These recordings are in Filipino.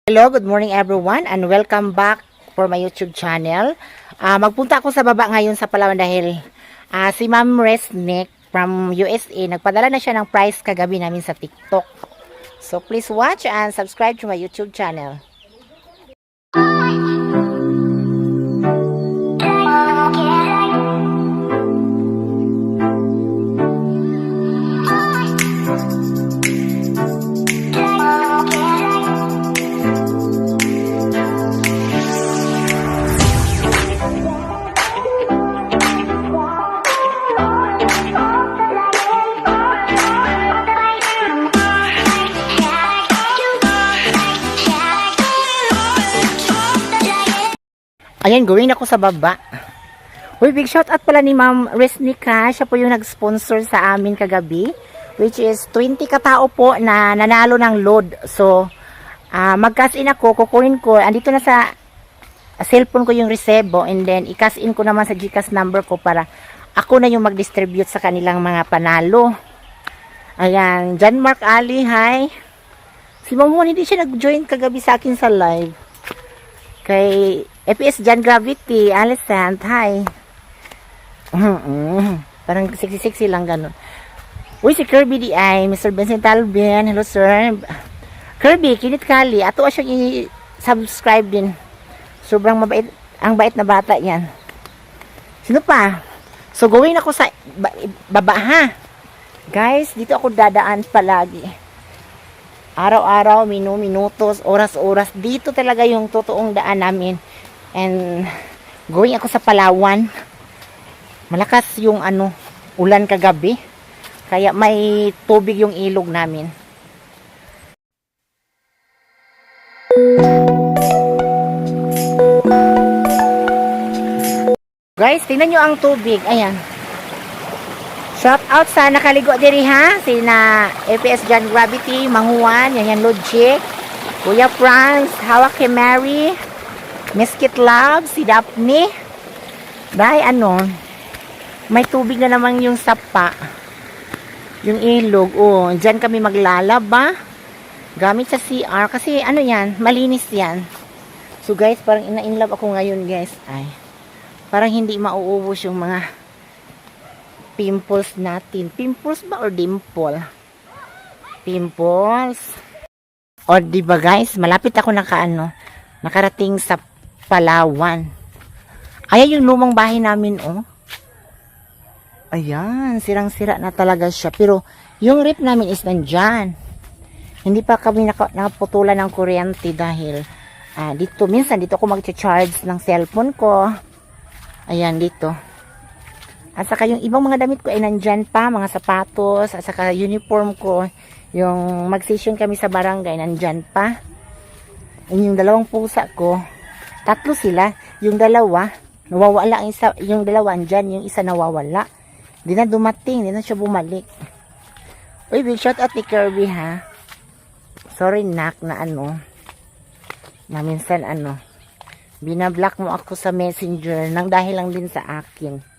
Hello, good morning everyone and welcome back for my YouTube channel. Magpunta ako sa baba ngayon sa Palawan dahil si Ma'am Resnick from USA, nagpadala na siya ng prize kagabi namin sa TikTok. So please watch and subscribe to my YouTube channel. Ayan, going ako sa baba. Uy, big shout out pala ni Ma'am Resnick ha. Siya po yung nag-sponsor sa amin kagabi. Which is 20 katao po na nanalo ng load. So, mag-cash in ako, kukunin ko. Andito na sa cellphone ko yung resebo. And then, i-cash in ko naman sa GCash number ko para ako na yung mag-distribute sa kanilang mga panalo. Ayan, John Mark Ali, hi. Si Ma'am Juan, hindi siya nag-join kagabi sa akin sa live. Kay FPS Jan Gravity, Alicent, hi. Parang sexy-sexy lang ganun. Uy, si Kirby DI, Mr. Vincent Talbin, hello sir. Kirby, kinit kali, ato siya i-subscribe din. Sobrang mabait, ang bait na bata yan. Sino pa? So, going ako sa baba ha. Guys, dito ako dadaan palagi. Araw-araw, minutos, oras-oras. Dito talaga yung totoong daan namin. And going ako sa Palawan. Malakas yung ulan kagabi. Kaya may tubig yung ilog namin. Guys, tingnan nyo ang tubig. Ayan. Shout out sa nakaligo diri ha. Sina FPS Jan Gravity, Manguan, yan Logic, Kuya Franz, Hawak kay Mary, Miskit Love, si Daphne. Dahil may tubig na naman yung sapa. Yung ilog. Oh, dyan kami maglalaba. Gamit sa CR. Kasi yan, malinis yan. So guys, parang ina-inlove ako ngayon guys. Ay, parang hindi mauubos yung mga pimples natin. Pimples ba or dimple? Pimples. O diba guys, malapit ako nakarating sa Palawan. Ayan yung lumang bahay namin oh. Ayan, sirang-sira na talaga siya. Pero yung rep namin is nandyan. Hindi pa kami nakaputulan ng kuryente dahil minsan dito ako mag-charge ng cellphone ko. Ayan dito. At saka yung ibang mga damit ko ay nandyan pa, mga sapatos, at saka uniform ko, yung mag-session kami sa barangay, nandyan pa. And yung dalawang pusa ko, tatlo sila, yung dalawa, nawawala ang isa, yung dalawa andyan, yung isa nawawala. Di na dumating, di na siya bumalik. Uy, big shout out ni Kirby ha. Sorry nak na na minsan binablock mo ako sa messenger nang dahil lang din sa akin.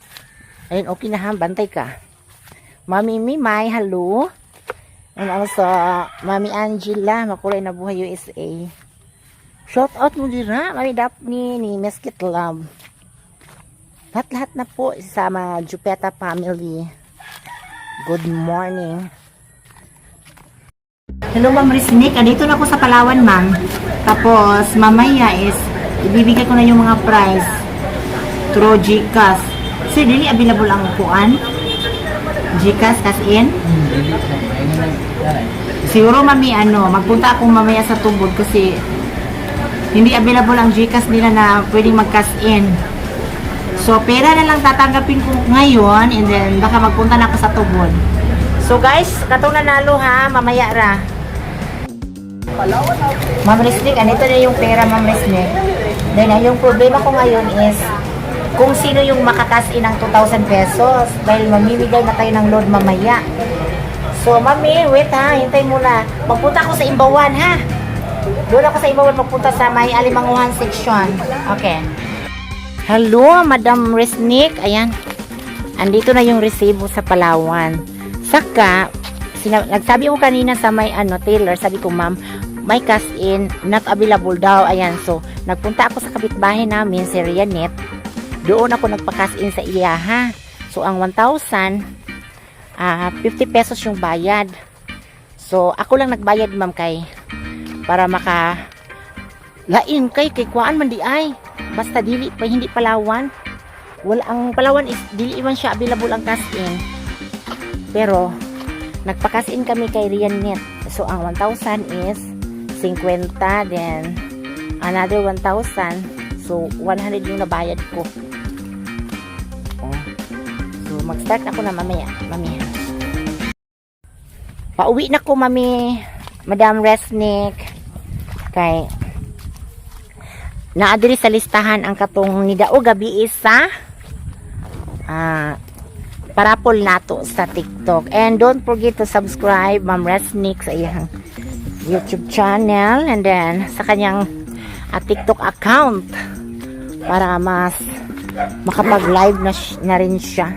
Ayun, okay na ha, bantay ka. Mami Mimay, hello. And also, Mami Angela, makulay na buhay USA. Shout out mo dira, Mami Daphne, ni Miskit Love. Lahat-lahat na po sa mga Jupeta family. Good morning. Hello Ma'am Resnick, andito na ako sa Palawan ma'am. Tapos, mamaya is, ibibigay ko na yung mga prize through GCash. So, dili available ang kuan? GCash, cash in? Siguro mami, magpunta akong mamaya sa tubod kasi hindi available ang GCash nila na pwedeng mag-cash in. So, pera na lang tatanggapin ko ngayon and then baka magpunta na ako sa tubod. So, guys, katong nanalo ha, mamaya ra. Ma'am Resnick, anito na yung pera Ma'am Resnick. Then, yung problema ko ngayon is kung sino yung makakas in ng 2,000 pesos dahil mamimigay na tayo ng load mamaya. So, mami, wait ha, hintay muna. Magpunta ako sa Imbawan ha. Doon ako sa Imbawan magpunta sa may Alimanguhan section. Okay. Hello, Madam Resnick. Ayan. Andito na yung resibo sa Palawan. Saka, nagsabi ko kanina sa may tailor, sabi ko, ma'am, may cash in, not available daw. Ayan, so, nagpunta ako sa kapitbahay namin, si Rianet. Doon ako nagpa-cash in sa iya, ha. So, ang 1,000, 50 pesos yung bayad. So, ako lang nagbayad, ma'am, kay, para lain kay kuhaan man di ay. Basta dili pa, hindi Palawan. Wala, ang Palawan is, dili man siya available ang cash in. Pero, nagpa-cash in kami kay Rianet. So, ang 1,000 is 50, then another 1,000. So, 100 yung nabayad ko. Oh. So, mag-start ako na mamaya. Pauwi na ko, mami. Madam Resnick. Kay, naadiri sa listahan ang katong nidao gabi isa parapol nato sa TikTok. And don't forget to subscribe Ma'am Resnick sa iyang YouTube channel and then sa kanyang TikTok account para mas makapag-live na rin siya.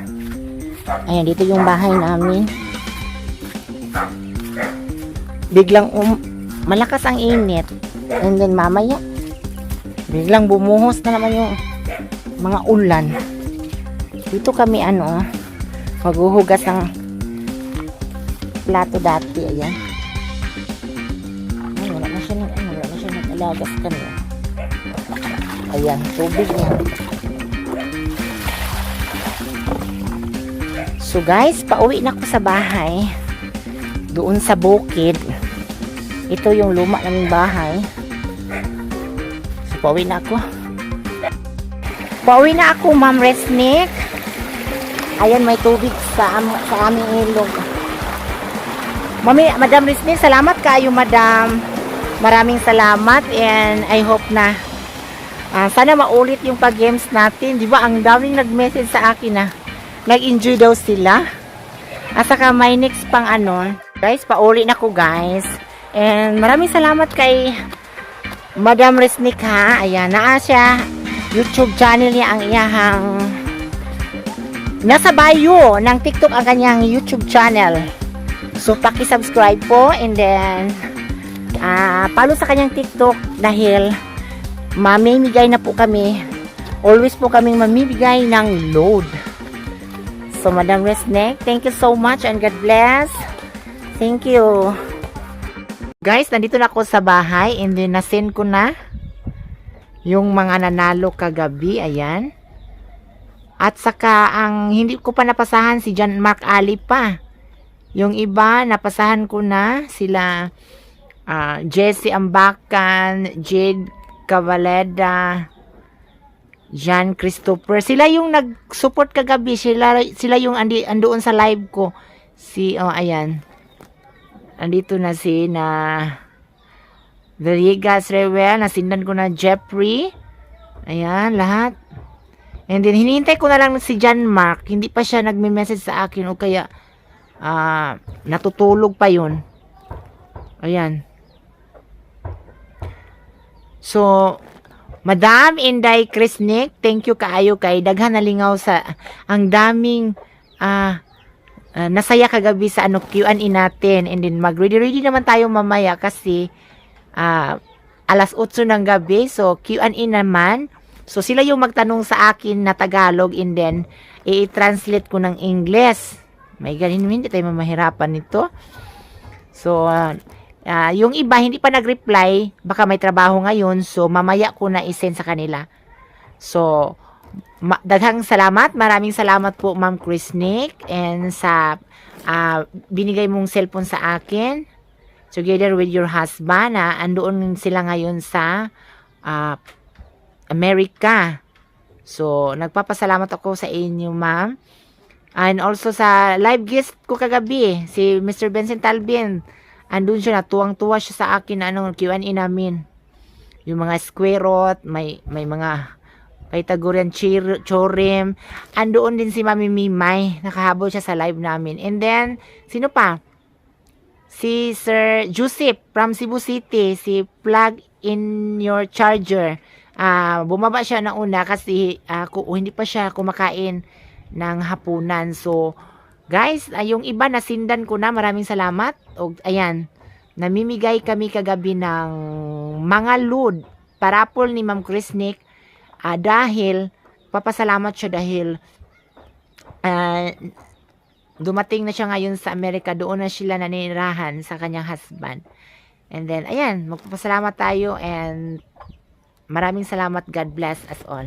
Ayan, dito yung bahay namin. Biglang malakas ang init and then mamaya biglang bumuhos na naman yung mga ulan. Dito kami maghuhugas ng plato dati. Ayan. Ay, wala na siya nag-alagas kami. Ayan, tubig niya. So guys, pauwi na ako sa bahay. Doon sa bukid. Ito yung luma naming bahay. Pauwi na ako, Ma'am Resnick. Ayan, may tubig sa aming ilog. Madam Resnick, salamat kayo, Madam. Maraming salamat and I hope na sana maulit yung pag-games natin. Di ba, ang daming nag-message sa akin na nag-enjoy daw sila. At saka may next pang Guys, pauli na ko, guys. And maraming salamat kay Madam Resnick, ha. Ayan, naa siya. YouTube channel niya ang iyahang nasa bio ng TikTok ang kanyang YouTube channel. So, paki-subscribe po and then follow sa kanyang TikTok dahil mamimigay na po kami. Always po kaming mamimigay ng load. So, Madam Resnick, thank you so much and God bless. Thank you. Guys, nandito na ako sa bahay and then na-send ko na yung mga nanalo kagabi. Ayan. At saka ang hindi ko pa napasahan si John Mark Ali pa. Yung iba napasahan ko na sila Jessie Ambacan, Jade Cavaleda, Jan Christopher. Sila yung nag-support kagabi. Sila yung andoon sa live ko. Ayan. Andito na si Villegas Rewel, nasindan ko na Jeffrey. Ayan, lahat. And then, hinihintay ko na lang si John Mark. Hindi pa siya nagme-message sa akin o kaya natutulog pa yun. Ayan. So, Madam Inday Resnick, thank you kaayo kay daghan nalingaw sa ang daming nasaya kagabi sa Q&A natin. And then mag-ready naman tayo mamaya kasi alas 8 ng gabi. So Q&A naman. So sila yung magtanong sa akin na Tagalog and then i-translate ko ng English. May ganin, hindi tayo mamahirapan nito. So yung iba hindi pa nag-reply, baka may trabaho ngayon. So mamaya ko na i-send sa kanila. So daghang salamat. Maraming salamat po, Ma'am Resnick, and sa binigay mong cellphone sa akin together with your husband. Andoon sila ngayon sa America. So, nagpapasalamat ako sa inyo, ma'am. And also sa live guest ko kagabi, si Mr. Vincent Talbin. Andun siya, tuwang-tuwa siya sa akin na Q&A namin. Yung mga square root, may mga Pythagorean theorem. Andoon din si Mami Mimay. Nakahabol siya sa live namin. And then, sino pa? Si Sir Joseph from Cebu City. Si Plug in Your Charger. Bumaba siya na una kasi hindi pa siya kumakain ng hapunan. So, guys, yung iba nasindan ko na. Maraming salamat. O, ayan. namimigay kami kagabi ng mga load parapol ni Ma'am Krisnik, dahil papasalamat siya dahil dumating na siya ngayon sa Amerika, doon na sila nanirahan sa kanyang husband. And then, ayan, magpapasalamat tayo and maraming salamat. God bless us all.